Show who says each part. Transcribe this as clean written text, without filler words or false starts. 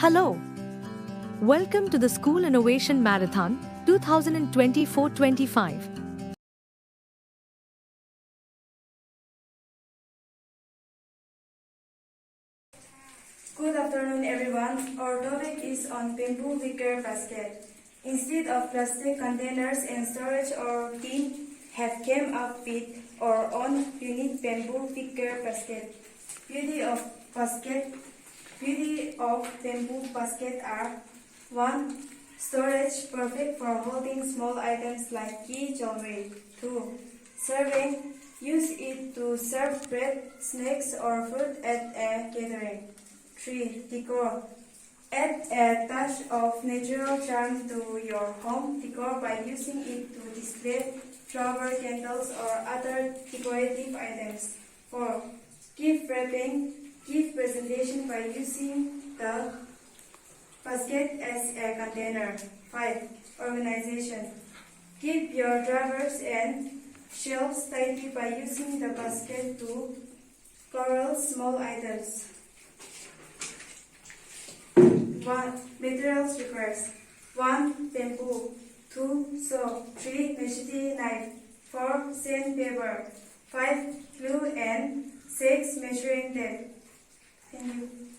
Speaker 1: Hello. Welcome to the School Innovation Marathon 2024-25.
Speaker 2: Good afternoon, everyone. Our topic is on bamboo wicker basket. Instead of plastic containers and storage, our team have came up with our own unique bamboo wicker basket. Beauty of bamboo basket are 1. Storage perfect for holding small items like key jewelry. 2. Serving. Use it to serve bread, snacks, or food at a gathering. 3. Decor. Add a touch of natural charm to your home decor by using it to display flower candles or other decorative items. 4. Gift wrapping. Gift presentation by using the basket as a container. 5. Organization. Keep your drawers and shelves tidy by using the basket to corral small items. 1. Materials requires 1. Bamboo, 2. Saw, 3. machete knife, 4. Sandpaper, 5. Glue, and 6. Measuring tape. Thank you.